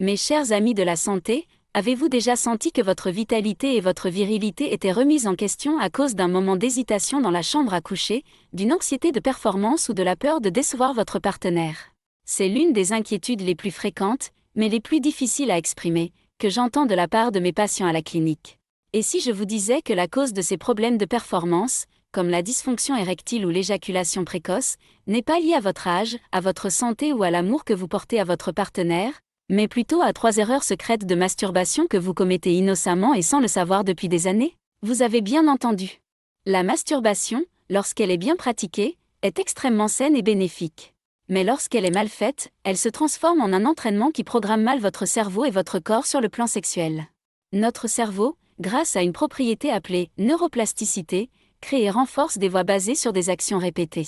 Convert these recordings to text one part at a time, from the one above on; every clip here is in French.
Mes chers amis de la santé, avez-vous déjà senti que votre vitalité et votre virilité étaient remises en question à cause d'un moment d'hésitation dans la chambre à coucher, d'une anxiété de performance ou de la peur de décevoir votre partenaire? C'est l'une des inquiétudes les plus fréquentes, mais les plus difficiles à exprimer, que j'entends de la part de mes patients à la clinique. Et si je vous disais que la cause de ces problèmes de performance, comme la dysfonction érectile ou l'éjaculation précoce, n'est pas liée à votre âge, à votre santé ou à l'amour que vous portez à votre partenaire, mais plutôt à 3 erreurs secrètes de masturbation que vous commettez innocemment et sans le savoir depuis des années? Vous avez bien entendu. La masturbation, lorsqu'elle est bien pratiquée, est extrêmement saine et bénéfique. Mais lorsqu'elle est mal faite, elle se transforme en un entraînement qui programme mal votre cerveau et votre corps sur le plan sexuel. Notre cerveau, grâce à une propriété appelée neuroplasticité, crée et renforce des voies basées sur des actions répétées.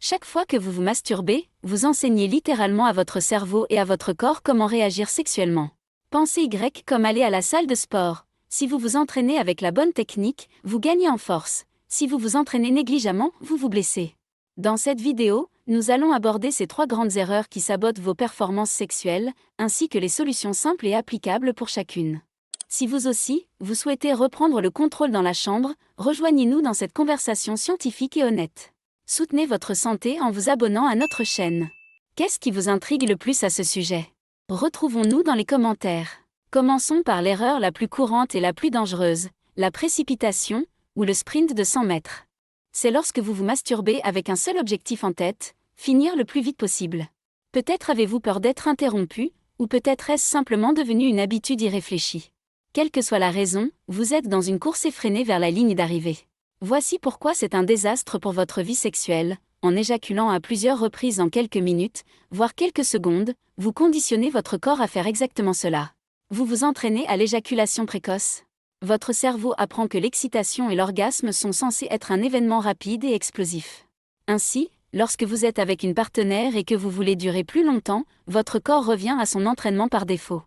Chaque fois que vous vous masturbez, vous enseignez littéralement à votre cerveau et à votre corps comment réagir sexuellement. Pensez Y comme aller à la salle de sport. Si vous vous entraînez avec la bonne technique, vous gagnez en force. Si vous vous entraînez négligemment, vous vous blessez. Dans cette vidéo, nous allons aborder ces 3 grandes erreurs qui sabotent vos performances sexuelles, ainsi que les solutions simples et applicables pour chacune. Si vous aussi, vous souhaitez reprendre le contrôle dans la chambre, rejoignez-nous dans cette conversation scientifique et honnête. Soutenez votre santé en vous abonnant à notre chaîne. Qu'est-ce qui vous intrigue le plus à ce sujet? Retrouvons-nous dans les commentaires. Commençons par l'erreur la plus courante et la plus dangereuse, la précipitation, ou le sprint de 100 mètres. C'est lorsque vous vous masturbez avec un seul objectif en tête, finir le plus vite possible. Peut-être avez-vous peur d'être interrompu, ou peut-être est-ce simplement devenu une habitude irréfléchie. Quelle que soit la raison, vous êtes dans une course effrénée vers la ligne d'arrivée. Voici pourquoi c'est un désastre pour votre vie sexuelle. En éjaculant à plusieurs reprises en quelques minutes, voire quelques secondes, vous conditionnez votre corps à faire exactement cela. Vous vous entraînez à l'éjaculation précoce. Votre cerveau apprend que l'excitation et l'orgasme sont censés être un événement rapide et explosif. Ainsi, lorsque vous êtes avec une partenaire et que vous voulez durer plus longtemps, votre corps revient à son entraînement par défaut.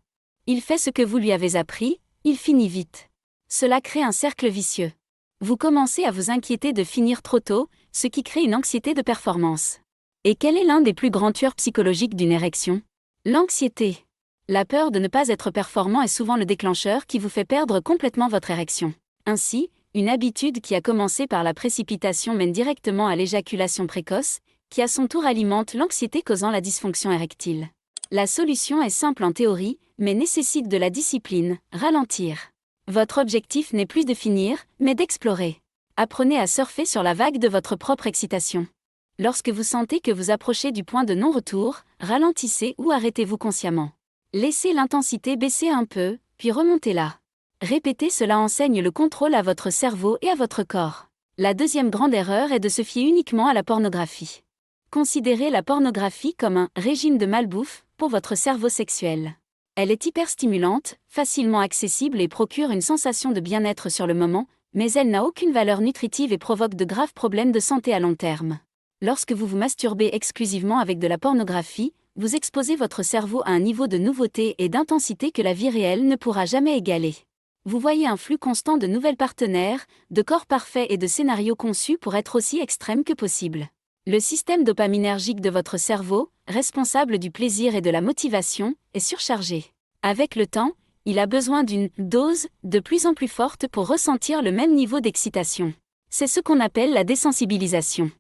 Il fait ce que vous lui avez appris, il finit vite. Cela crée un cercle vicieux. Vous commencez à vous inquiéter de finir trop tôt, ce qui crée une anxiété de performance. Et quel est l'un des plus grands tueurs psychologiques d'une érection? L'anxiété. La peur de ne pas être performant est souvent le déclencheur qui vous fait perdre complètement votre érection. Ainsi, une habitude qui a commencé par la précipitation mène directement à l'éjaculation précoce, qui à son tour alimente l'anxiété causant la dysfonction érectile. La solution est simple en théorie, mais nécessite de la discipline, ralentir. Votre objectif n'est plus de finir, mais d'explorer. Apprenez à surfer sur la vague de votre propre excitation. Lorsque vous sentez que vous approchez du point de non-retour, ralentissez ou arrêtez-vous consciemment. Laissez l'intensité baisser un peu, puis remontez-la. Répéter cela enseigne le contrôle à votre cerveau et à votre corps. La deuxième grande erreur est de se fier uniquement à la pornographie. Considérez la pornographie comme un « régime de malbouffe » pour votre cerveau sexuel. Elle est hyperstimulante, facilement accessible et procure une sensation de bien-être sur le moment, mais elle n'a aucune valeur nutritive et provoque de graves problèmes de santé à long terme. Lorsque vous vous masturbez exclusivement avec de la pornographie, vous exposez votre cerveau à un niveau de nouveauté et d'intensité que la vie réelle ne pourra jamais égaler. Vous voyez un flux constant de nouvelles partenaires, de corps parfaits et de scénarios conçus pour être aussi extrêmes que possible. Le système dopaminergique de votre cerveau, responsable du plaisir et de la motivation, est surchargé. Avec le temps, il a besoin d'une dose de plus en plus forte pour ressentir le même niveau d'excitation. C'est ce qu'on appelle la désensibilisation.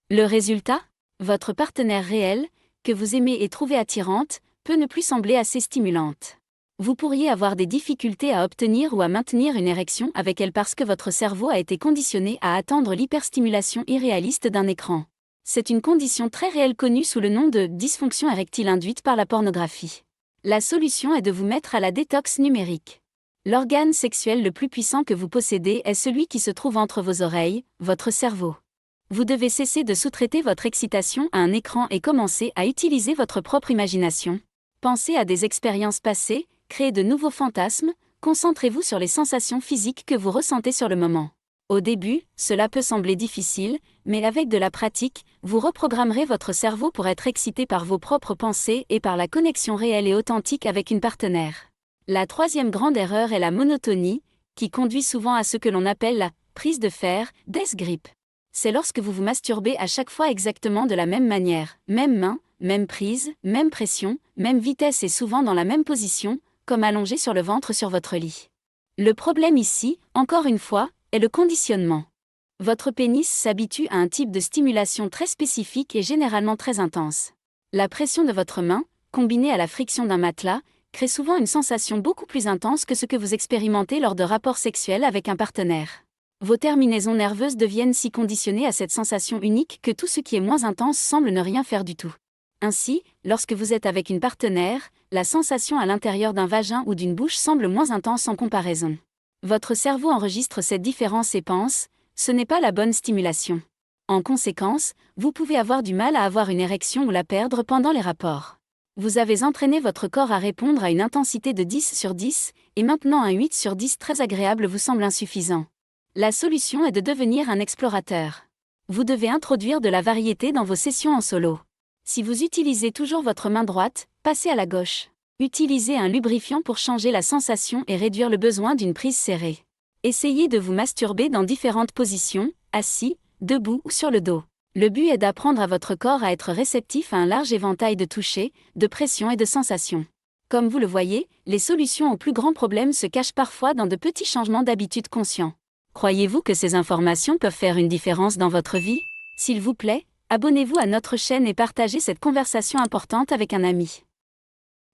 Le résultat? Votre partenaire réel, que vous aimez et trouvez attirante, peut ne plus sembler assez stimulante. Vous pourriez avoir des difficultés à obtenir ou à maintenir une érection avec elle parce que votre cerveau a été conditionné à attendre l'hyperstimulation irréaliste d'un écran. C'est une condition très réelle connue sous le nom de dysfonction érectile induite par la pornographie. La solution est de vous mettre à la détox numérique. L'organe sexuel le plus puissant que vous possédez est celui qui se trouve entre vos oreilles, votre cerveau. Vous devez cesser de sous-traiter votre excitation à un écran et commencer à utiliser votre propre imagination. Pensez à des expériences passées, créez de nouveaux fantasmes, concentrez-vous sur les sensations physiques que vous ressentez sur le moment. Au début, cela peut sembler difficile, mais avec de la pratique, vous reprogrammerez votre cerveau pour être excité par vos propres pensées et par la connexion réelle et authentique avec une partenaire. La troisième grande erreur est la monotonie, qui conduit souvent à ce que l'on appelle la prise de fer, death grip. C'est lorsque vous vous masturbez à chaque fois exactement de la même manière, même main, Même prise, même pression, même vitesse et souvent dans la même position, comme allongé sur le ventre sur votre lit. Le problème ici, encore une fois, est le conditionnement. Votre pénis s'habitue à un type de stimulation très spécifique et généralement très intense. La pression de votre main, combinée à la friction d'un matelas, crée souvent une sensation beaucoup plus intense que ce que vous expérimentez lors de rapports sexuels avec un partenaire. Vos terminaisons nerveuses deviennent si conditionnées à cette sensation unique que tout ce qui est moins intense semble ne rien faire du tout. Ainsi, lorsque vous êtes avec une partenaire, la sensation à l'intérieur d'un vagin ou d'une bouche semble moins intense en comparaison. Votre cerveau enregistre cette différence et pense, ce n'est pas la bonne stimulation. En conséquence, vous pouvez avoir du mal à avoir une érection ou la perdre pendant les rapports. Vous avez entraîné votre corps à répondre à une intensité de 10 sur 10, et maintenant un 8 sur 10 très agréable vous semble insuffisant. La solution est de devenir un explorateur. Vous devez introduire de la variété dans vos sessions en solo. Si vous utilisez toujours votre main droite, passez à la gauche. Utilisez un lubrifiant pour changer la sensation et réduire le besoin d'une prise serrée. Essayez de vous masturber dans différentes positions, assis, debout ou sur le dos. Le but est d'apprendre à votre corps à être réceptif à un large éventail de touchés, de pressions et de sensations. Comme vous le voyez, les solutions aux plus grands problèmes se cachent parfois dans de petits changements d'habitude conscients. Croyez-vous que ces informations peuvent faire une différence dans votre vie? S'il vous plaît, abonnez-vous à notre chaîne et partagez cette conversation importante avec un ami.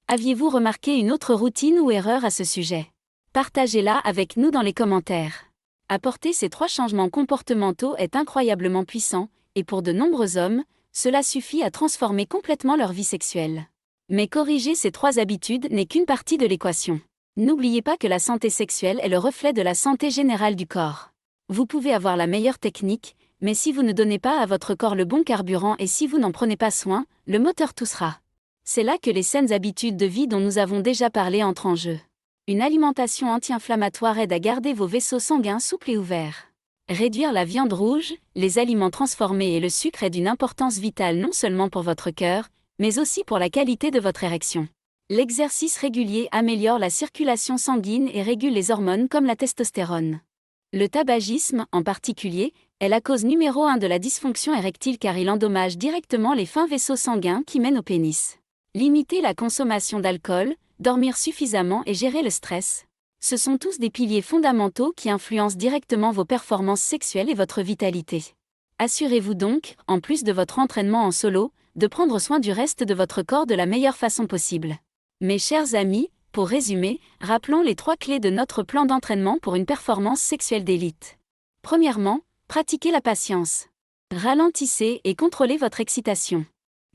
Aviez-vous remarqué une autre routine ou erreur à ce sujet? Partagez-la avec nous dans les commentaires. Apporter ces 3 changements comportementaux est incroyablement puissant, et pour de nombreux hommes, cela suffit à transformer complètement leur vie sexuelle. Mais corriger ces 3 habitudes n'est qu'une partie de l'équation. N'oubliez pas que la santé sexuelle est le reflet de la santé générale du corps. Vous pouvez avoir la meilleure technique, mais si vous ne donnez pas à votre corps le bon carburant et si vous n'en prenez pas soin, le moteur toussera. C'est là que les saines habitudes de vie dont nous avons déjà parlé entrent en jeu. Une alimentation anti-inflammatoire aide à garder vos vaisseaux sanguins souples et ouverts. Réduire la viande rouge, les aliments transformés et le sucre est d'une importance vitale non seulement pour votre cœur, mais aussi pour la qualité de votre érection. L'exercice régulier améliore la circulation sanguine et régule les hormones comme la testostérone. Le tabagisme, en particulier, est la cause numéro 1 de la dysfonction érectile car il endommage directement les fins vaisseaux sanguins qui mènent au pénis. Limiter la consommation d'alcool, dormir suffisamment et gérer le stress. Ce sont tous des piliers fondamentaux qui influencent directement vos performances sexuelles et votre vitalité. Assurez-vous donc, en plus de votre entraînement en solo, de prendre soin du reste de votre corps de la meilleure façon possible. Mes chers amis, pour résumer, rappelons les 3 clés de notre plan d'entraînement pour une performance sexuelle d'élite. Premièrement, pratiquez la patience. Ralentissez et contrôlez votre excitation.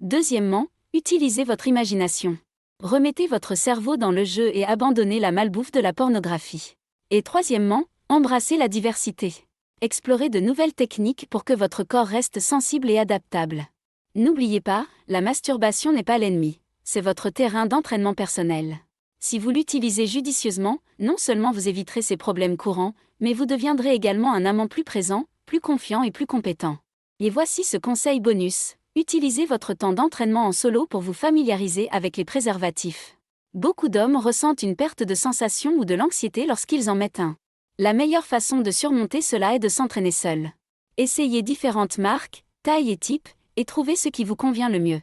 Deuxièmement, utilisez votre imagination. Remettez votre cerveau dans le jeu et abandonnez la malbouffe de la pornographie. Et troisièmement, embrassez la diversité. Explorez de nouvelles techniques pour que votre corps reste sensible et adaptable. N'oubliez pas, la masturbation n'est pas l'ennemi, c'est votre terrain d'entraînement personnel. Si vous l'utilisez judicieusement, non seulement vous éviterez ces problèmes courants, mais vous deviendrez également un amant plus présent, plus confiant et plus compétent. Et voici ce conseil bonus. Utilisez votre temps d'entraînement en solo pour vous familiariser avec les préservatifs. Beaucoup d'hommes ressentent une perte de sensation ou de l'anxiété lorsqu'ils en mettent un. La meilleure façon de surmonter cela est de s'entraîner seul. Essayez différentes marques, tailles et types, et trouvez ce qui vous convient le mieux.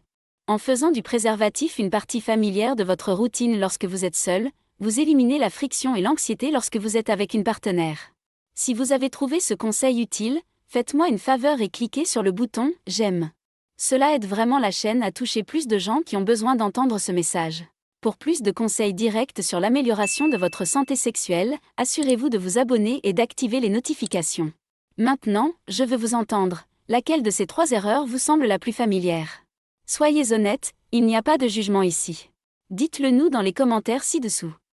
En faisant du préservatif une partie familière de votre routine lorsque vous êtes seul, vous éliminez la friction et l'anxiété lorsque vous êtes avec une partenaire. Si vous avez trouvé ce conseil utile, faites-moi une faveur et cliquez sur le bouton « J'aime ». Cela aide vraiment la chaîne à toucher plus de gens qui ont besoin d'entendre ce message. Pour plus de conseils directs sur l'amélioration de votre santé sexuelle, assurez-vous de vous abonner et d'activer les notifications. Maintenant, je veux vous entendre. Laquelle de ces 3 erreurs vous semble la plus familière? Soyez honnête, il n'y a pas de jugement ici. Dites-le nous dans les commentaires ci-dessous.